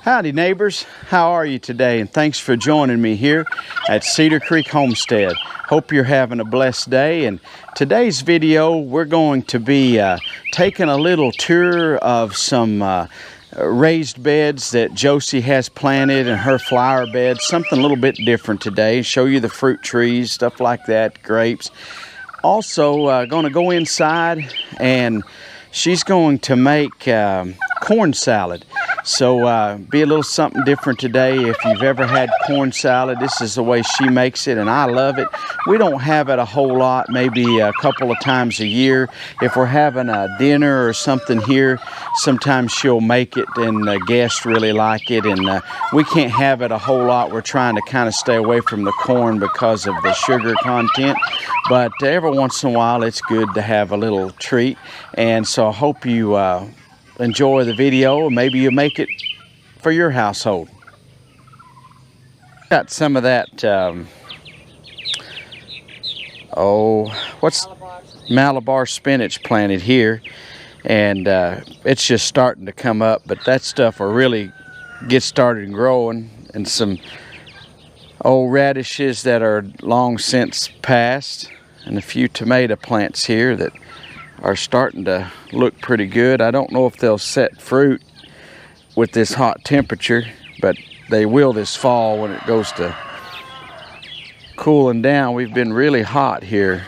Howdy neighbors, how are you today? And thanks for joining me here at Cedar Creek Homestead. Hope you're having a blessed day. And today's video, we're going to be taking a little tour of some raised beds that Josie has planted in her flower beds. Something a little bit different today. Show you the fruit trees, stuff like that, grapes. Also going to go inside and she's going to make corn salad. So be a little something different today. If you've ever had corn salad, this is the way she makes it, and I love it. We don't have it a whole lot, maybe a couple of times a year. If we're having a dinner or something here, sometimes she'll make it, and the guests really like it. And we can't have it a whole lot. We're trying to kind of stay away from the corn because of the sugar content. But every once in a while, it's good to have a little treat. And so I hope you enjoy the video, or maybe you make it for your household. Got some of that, what's Malabar spinach planted here, and it's just starting to come up, but that stuff will really get started growing, and some old radishes that are long since passed, and a few tomato plants here that are starting to look pretty good. I don't know if they'll set fruit with this hot temperature, but they will this fall when it goes to cooling down. We've been really hot here.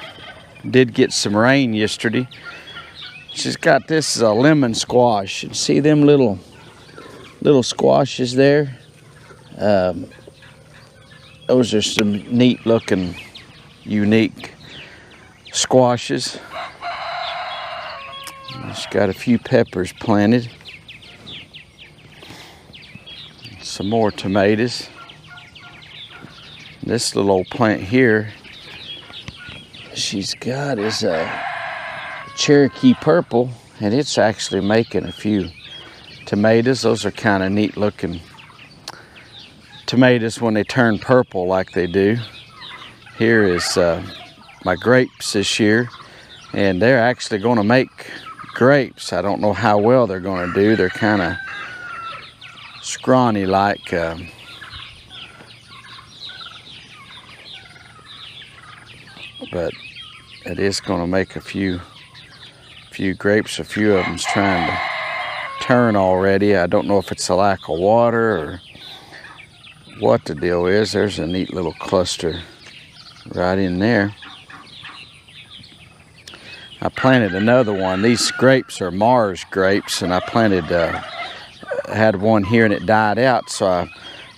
Did get some rain yesterday. She's got this is a lemon squash. You see them little squashes there? Those are some neat looking, unique squashes. She's got a few peppers planted. Some more tomatoes. This little old plant here she's got is a Cherokee purple, and it's actually making a few tomatoes. Those are kind of neat looking tomatoes when they turn purple like they do. Here is my grapes this year, and they're actually going to make grapes. I don't know how well they're going to do. They're kind of scrawny like. But it is going to make a few grapes. A few of them's trying to turn already. I don't know if it's a lack of water or what the deal is. There's a neat little cluster right in there. I planted another one. These grapes are Mars grapes, and I planted, had one here and it died out, so I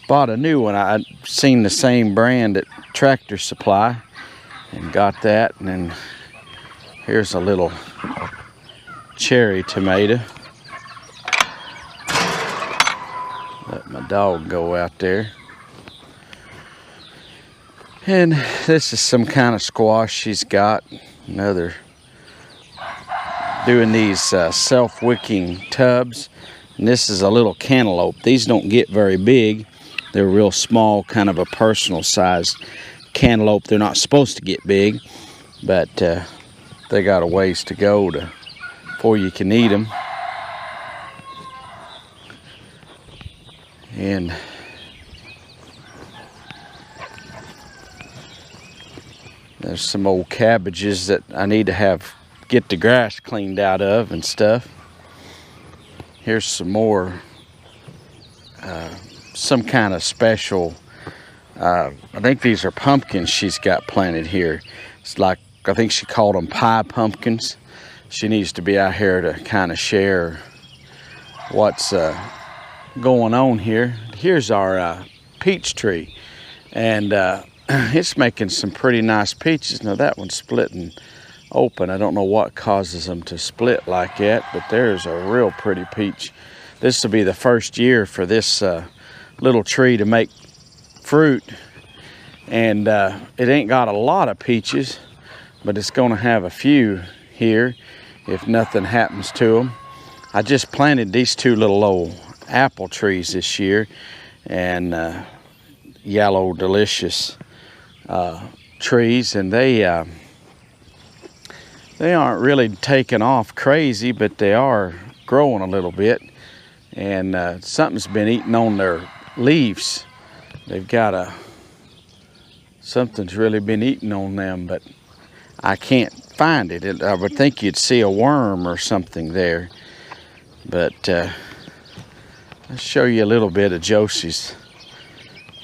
bought a new one. I'd seen the same brand at Tractor Supply and got that. And then here's a little cherry tomato. Let my dog go out there. And this is some kind of squash she's got. Another, doing these self-wicking tubs. And this is a little cantaloupe. These don't get very big. They're real small, kind of a personal sized cantaloupe. They're not supposed to get big, but they got a ways to go before you can eat them. And there's some old cabbages that I need to get the grass cleaned out of and stuff. Here's some more, some kind of special, I think these are pumpkins she's got planted here. It's like, I think she called them pie pumpkins. She needs to be out here to kind of share what's going on here. Here's our peach tree, and it's making some pretty nice peaches. Now that one's splitting open. I don't know what causes them to split like that, but there's a real pretty peach. This will be the first year for this little tree to make fruit, and it ain't got a lot of peaches, but it's going to have a few here if nothing happens to them. I just planted these two little old apple trees this year, and yellow delicious trees, and they aren't really taking off crazy, but they are growing a little bit. and something's been eating on their leaves. They've got something's really been eating on them, but I can't find it. I would think you'd see a worm or something there, but let's show you a little bit of Josie's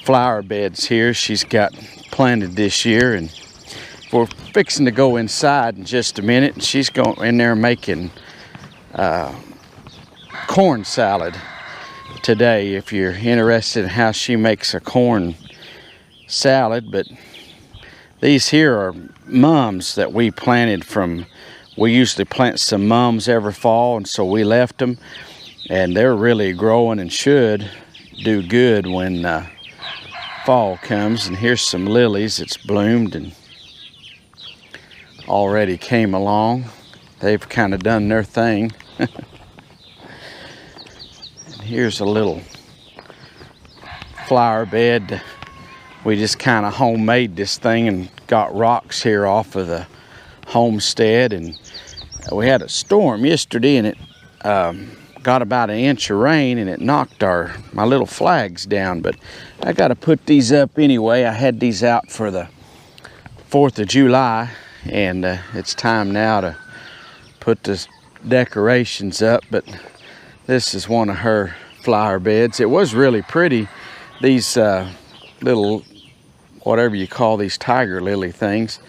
flower beds here she's got planted this year, and we're fixing to go inside in just a minute, and she's going in there making corn salad today, if you're interested in how she makes a corn salad. But these here are mums that we planted from. We usually plant some mums every fall, and so we left them, and they're really growing and should do good when fall comes. And here's some lilies that's bloomed and already came along. They've kind of done their thing. And here's a little flower bed. We just kind of homemade this thing and got rocks here off of the Homestead, and we had a storm yesterday, and it got about 1 inch of rain, and it knocked my little flags down. But I got to put these up anyway. I had these out for the 4th of July, and it's time now to put the decorations up. But this is one of her flower beds. It was really pretty. These little, whatever you call these tiger lily things,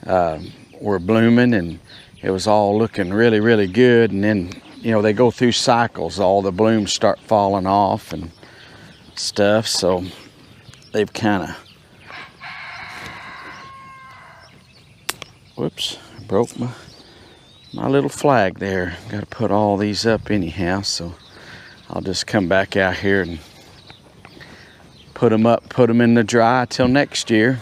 were blooming, and it was all looking really, really good. And then, you know, they go through cycles. All the blooms start falling off and stuff, so they've kind of, whoops, I broke my little flag there. Got to put all these up anyhow, so I'll just come back out here and put them up, put them in the dry till next year.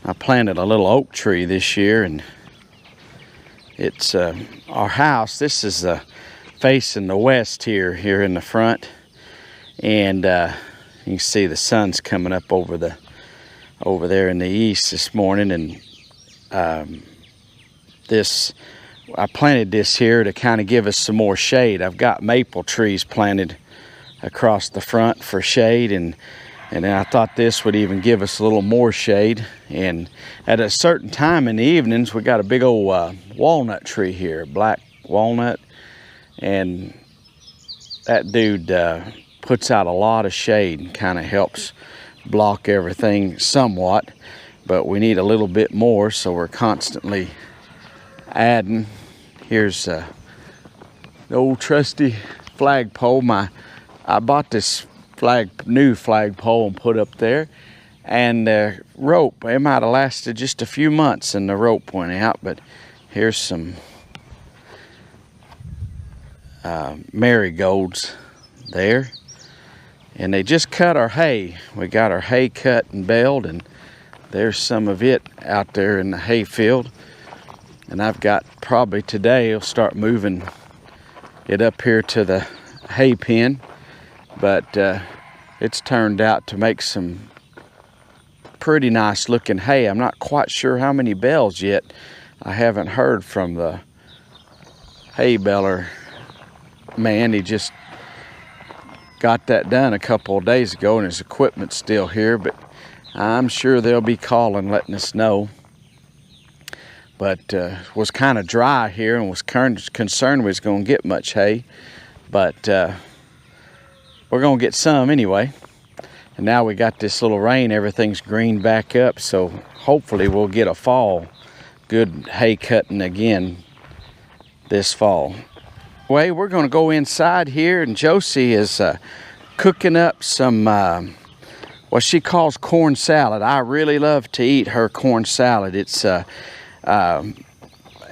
I planted a little oak tree this year, and it's our house. This is facing the west here in the front, and you can see the sun's coming up over there in the east this morning. And I planted this here to kind of give us some more shade. I've got maple trees planted across the front for shade, and I thought this would even give us a little more shade. And at a certain time in the evenings, we got a big old walnut tree here, black walnut, and that dude puts out a lot of shade and kind of helps block everything somewhat, but we need a little bit more, so we're constantly adding. Here's the old trusty flagpole. I bought this new flagpole and put up there, and the rope, it might have lasted just a few months and the rope went out. But here's some marigolds there, and they just cut our hay. We got our hay cut and baled, and there's some of it out there in the hay field. And I've got, probably today, I'll start moving it up here to the hay pen. But it's turned out to make some pretty nice looking hay. I'm not quite sure how many bales yet. I haven't heard from the hay baler man. He just got that done a couple of days ago, and his equipment's still here, but I'm sure they'll be calling, letting us know. But was kind of dry here, and was concerned we was going to get much hay, but we're going to get some anyway. And now we got this little rain, everything's greened back up, so hopefully we'll get a fall, good hay cutting again this fall. Anyway, we're going to go inside here, and Josie is cooking up some what she calls corn salad. I really love to eat her corn salad. It's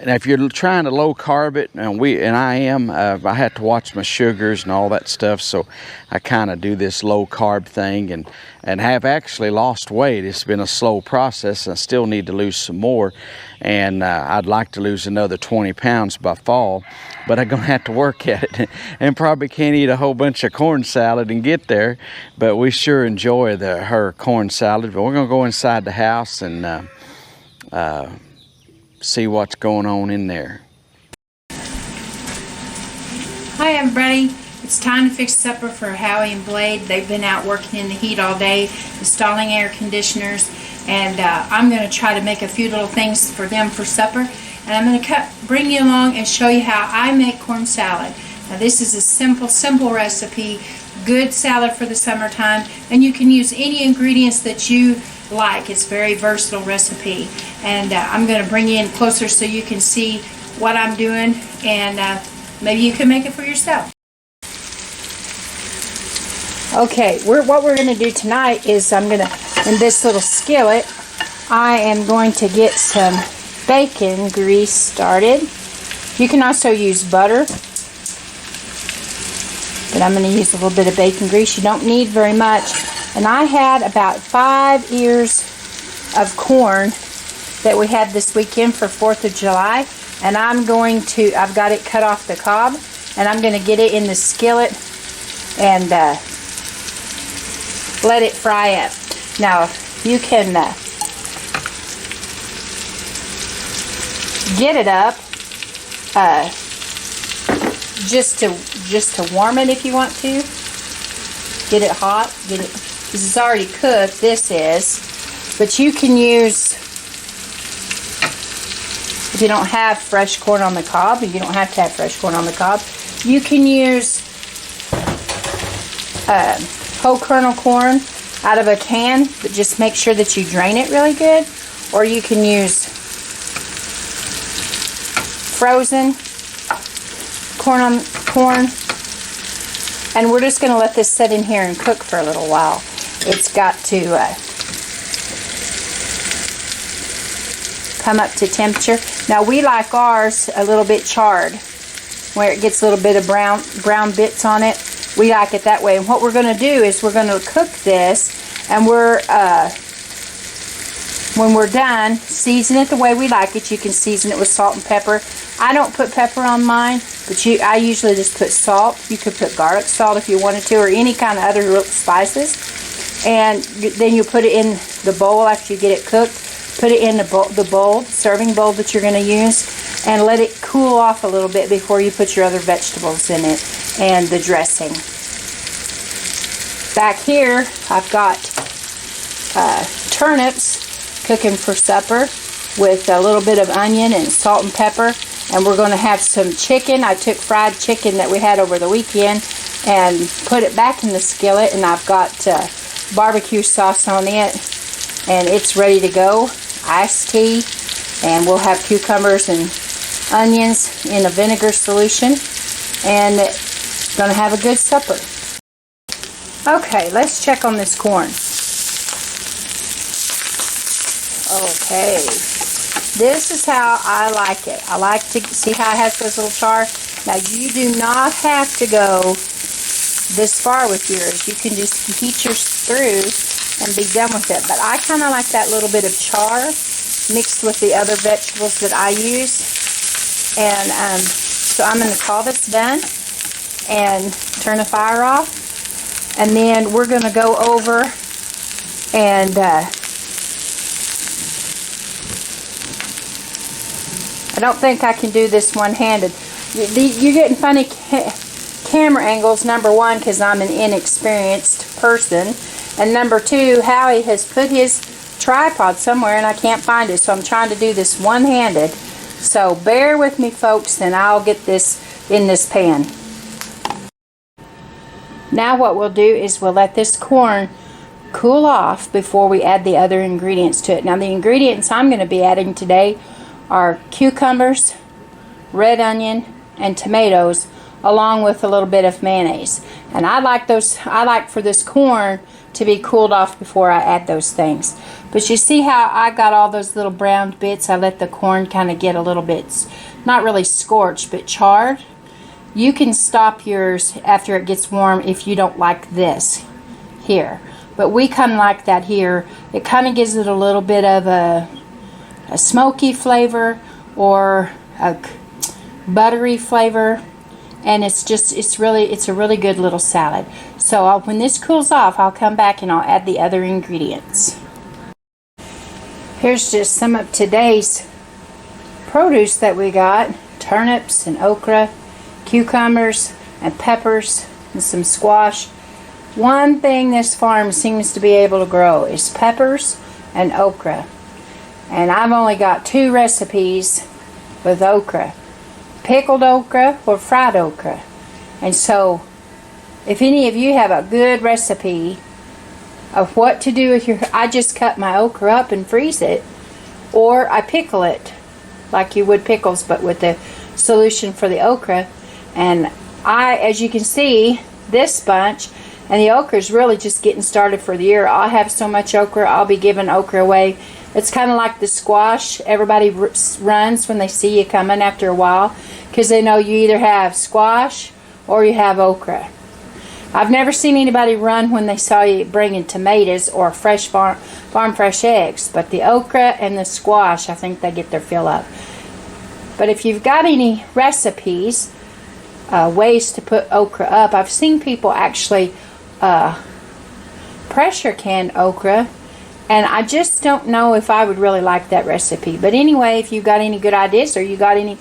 and if you're trying to low carb it, and I am, I have to watch my sugars and all that stuff, so I kind of do this low carb thing, and have actually lost weight. It's been a slow process. I still need to lose some more, and I'd like to lose another 20 pounds by fall, but I'm gonna have to work at it, and probably can't eat a whole bunch of corn salad and get there, but we sure enjoy her corn salad. But we're gonna go inside the house and see what's going on in there. Hi everybody, it's time to fix supper for Howie and Blade. They've been out working in the heat all day, installing air conditioners, and I'm going to try to make a few little things for them for supper. And I'm going to bring you along and show you how I make corn salad. Now this is a simple recipe, good salad for the summertime, and you can use any ingredients that you like. It's a very versatile recipe, and I'm going to bring you in closer so you can see what I'm doing, and maybe you can make it for yourself. Okay, what we're going to do tonight is in this little skillet, I am going to get some bacon grease started. You can also use butter, but I'm going to use a little bit of bacon grease. You don't need very much. And I had about 5 ears of corn that we had this weekend for 4th of July. And I've got it cut off the cob, and I'm going to get it in the skillet and let it fry up. Now, you can get it up just to warm it if you want to. Get it hot. This is already cooked. This is, but you can use. If you don't have fresh corn on the cob, you don't have to have fresh corn on the cob, you can use whole kernel corn out of a can, but just make sure that you drain it really good. Or you can use frozen corn. And we're just going to let this sit in here and cook for a little while. It's got to come up to temperature. Now we like ours a little bit charred, where it gets a little bit of brown bits on it. We like it that way. And what we're going to do is we're going to cook this, and when we're done, season it the way we like it. You can season it with salt and pepper. I don't put pepper on mine, but I usually just put salt. You could put garlic salt if you wanted to, or any kind of other spices. And then you put it in the bowl after you get it cooked. Put it in the serving bowl that you're going to use, and let it cool off a little bit before you put your other vegetables in it and the dressing. Back here, I've got turnips cooking for supper with a little bit of onion and salt and pepper, and we're going to have some chicken. I took fried chicken that we had over the weekend and put it back in the skillet, and I've got barbecue sauce on it, and it's ready to go. Iced tea, and we'll have cucumbers and onions in a vinegar solution, and gonna have a good supper. Okay, let's check on this corn. Okay, this is how I like it. I like to see how it has this little char. Now you do not have to go this far with yours. You can just heat yours through and be done with it. But I kind of like that little bit of char mixed with the other vegetables that I use. And so I'm going to call this done and turn the fire off. And then we're going to go over and I don't think I can do this one-handed. You're getting funny camera angles, number one, because I'm an inexperienced person. And number two, Howie has put his tripod somewhere and I can't find it, so I'm trying to do this one-handed. So bear with me, folks, and I'll get this in this pan. Now what we'll do is we'll let this corn cool off before we add the other ingredients to it. Now the ingredients I'm going to be adding today are cucumbers, red onion, and tomatoes, along with a little bit of mayonnaise. And I like for this corn to be cooled off before I add those things. But you see how I got all those little browned bits? I let the corn kind of get a little bit, not really scorched, but charred. You can stop yours after it gets warm if you don't like this here. But we kind of like that here. It kind of gives it a little bit of a smoky flavor or a buttery flavor. And it's a really good little salad. So when this cools off, I'll come back and I'll add the other ingredients. Here's just some of today's produce that we got. Turnips and okra, cucumbers, and peppers and some squash. One thing this farm seems to be able to grow is peppers and okra. And I've only got 2 recipes with okra. Pickled okra or fried okra. And so, if any of you have a good recipe of what to do with your... I just cut my okra up and freeze it. Or I pickle it like you would pickles, but with the solution for the okra. And as you can see, this bunch... And the okra is really just getting started for the year. I have so much okra, I'll be giving okra away. It's kind of like the squash. Everybody runs when they see you coming after a while, because they know you either have squash or you have okra. I've never seen anybody run when they saw you bringing tomatoes or fresh farm fresh eggs. But the okra and the squash, I think they get their fill up. But if you've got any recipes, ways to put okra up, I've seen people actually pressure can okra, and I just don't know if I would really like that recipe. But anyway, if you've got any good ideas or you got any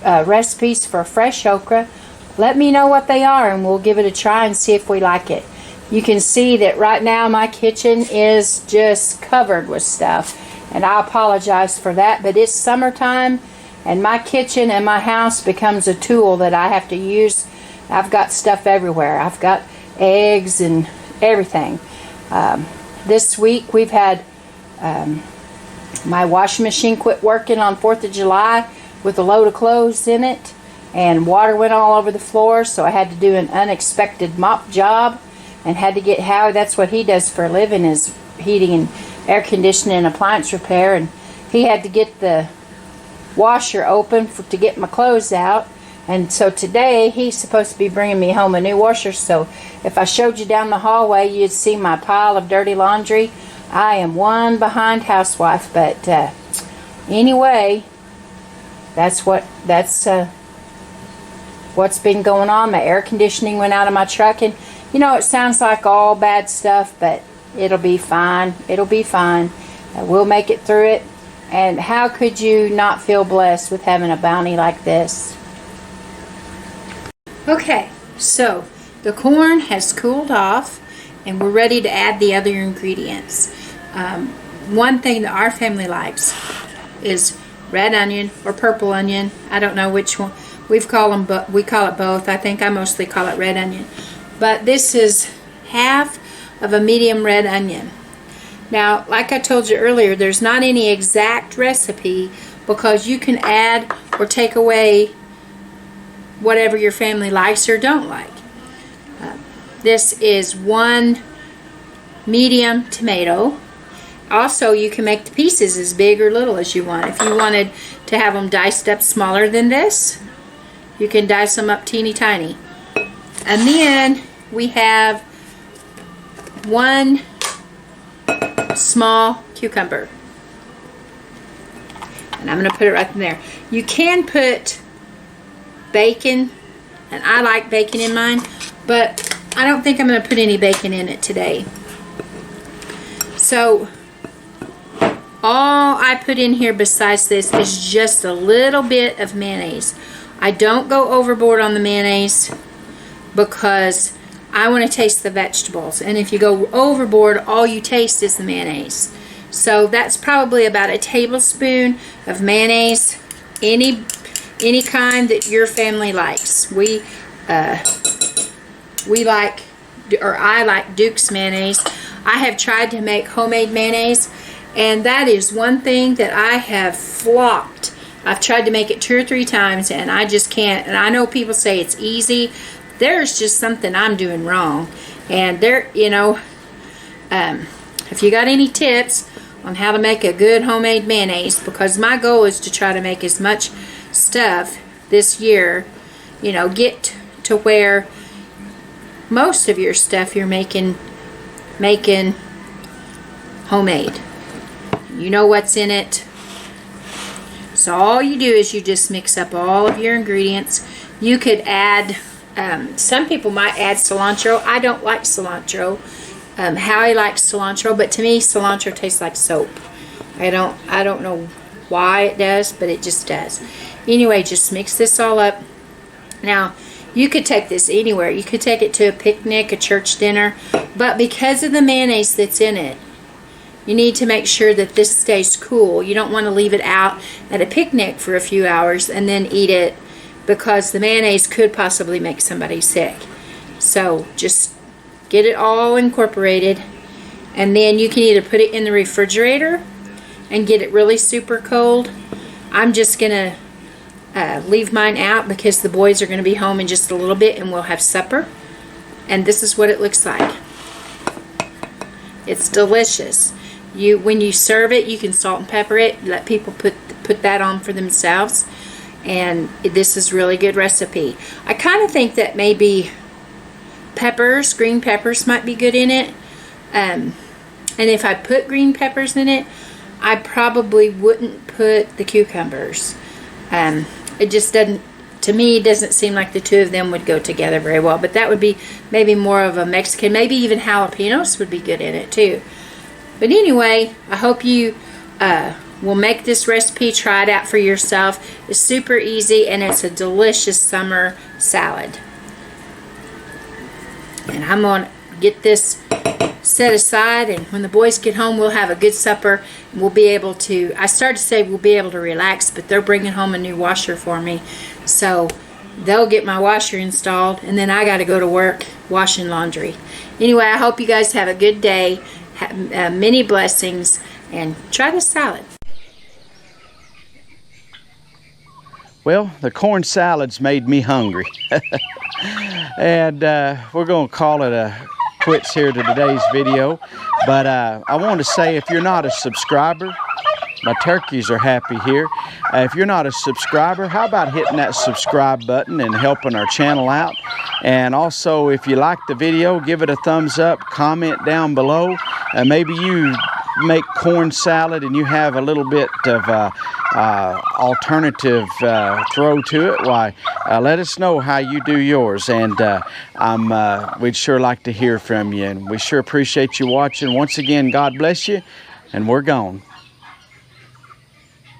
recipes for fresh okra, let me know what they are and we'll give it a try and see if we like it. You can see that right now my kitchen is just covered with stuff, and I apologize for that, but it's summertime and my kitchen and my house becomes a tool that I have to use. I've got stuff everywhere. I've got eggs and everything. This week we've had my washing machine quit working on 4th of July with a load of clothes in it, and water went all over the floor, so I had to do an unexpected mop job and had to get Howie. That's what he does for a living, is heating and air conditioning and appliance repair, and he had to get the washer open to get my clothes out. And so today he's supposed to be bringing me home a new washer. So if I showed you down the hallway, you'd see my pile of dirty laundry. I am one behind housewife, but anyway, that's what's been going on. My air conditioning went out of my truck, and you know, it sounds like all bad stuff, but it'll be fine. It'll be fine. We'll make it through it. And how could you not feel blessed with having a bounty like this? Okay, so the corn has cooled off and we're ready to add the other ingredients. One thing that our family likes is red onion or purple onion. I don't know which one. We call it both. I think I mostly call it red onion. But this is half of a medium red onion. Now, like I told you earlier, there's not any exact recipe, because you can add or take away whatever your family likes or don't like. This is 1 medium tomato. Also, you can make the pieces as big or little as you want. If you wanted to have them diced up smaller than this, you can dice them up teeny tiny. And then we have 1 small cucumber. And I'm going to put it right in there. You can put bacon, and I like bacon in mine, but I don't think I'm going to put any bacon in it today. So all I put in here besides this is just a little bit of mayonnaise. I don't go overboard on the mayonnaise because I want to taste the vegetables, and if you go overboard, all you taste is the mayonnaise. So that's probably about a tablespoon of mayonnaise, any kind that your family likes. We like, or I like Duke's mayonnaise. I have tried to make homemade mayonnaise, and that is one thing that I have flopped. I've tried to make it 2 or 3 times, and I just can't. And I know people say it's easy. There's just something I'm doing wrong. And there, you know, if you got any tips on how to make a good homemade mayonnaise, because my goal is to try to make as much stuff this year, you know, get to where most of your stuff you're making homemade. You know what's in it. So all you do is you just mix up all of your ingredients. You could add, some people might add cilantro. I don't like cilantro. Howie likes cilantro, but to me cilantro tastes like soap. I don't know why it does, but it just does. Anyway, just mix this all up. Now, You could take this anywhere. You could take it to a picnic, a church dinner, but because of the mayonnaise that's in it, you need to make sure that this stays cool. You don't want to leave it out at a picnic for a few hours and then eat it, because the mayonnaise could possibly make somebody sick. So just get it all incorporated, and then you can either put it in the refrigerator and get it really super cold. I'm just gonna leave mine out because the boys are gonna be home in just a little bit and we'll have supper. And this is what it looks like. It's delicious. When you serve it, you can salt and pepper it. Let people put that on for themselves. And this is really good recipe. I kind of think that maybe peppers, green peppers might be good in it. And if I put green peppers in it, I probably wouldn't put the cucumbers. It just doesn't, to me, it doesn't seem like the two of them would go together very well. But that would be maybe more of a Mexican, maybe even jalapenos would be good in it too. But anyway, I hope you will make this recipe, try it out for yourself. It's super easy and it's a delicious summer salad. And I'm going to get this set aside, and when the boys get home, we'll have a good supper. And we'll be able to, I started to say we'll be able to relax, but they're bringing home a new washer for me. So they'll get my washer installed, and then I got to go to work washing laundry. Anyway, I hope you guys have a good day. Have, many blessings, and try the salad. Well, the corn salad's made me hungry. And we're going to call it a quits here to today's video. But I want to say, if you're not a subscriber, my turkeys are happy here. If you're not a subscriber, how about hitting that subscribe button and helping our channel out? And also, if you like the video, give it a thumbs up, comment down below. Maybe you make corn salad and you have a little bit of alternative throw to it. Why, let us know how you do yours, and we'd sure like to hear from you, and we sure appreciate you watching. Once again, God bless you, and we're gone.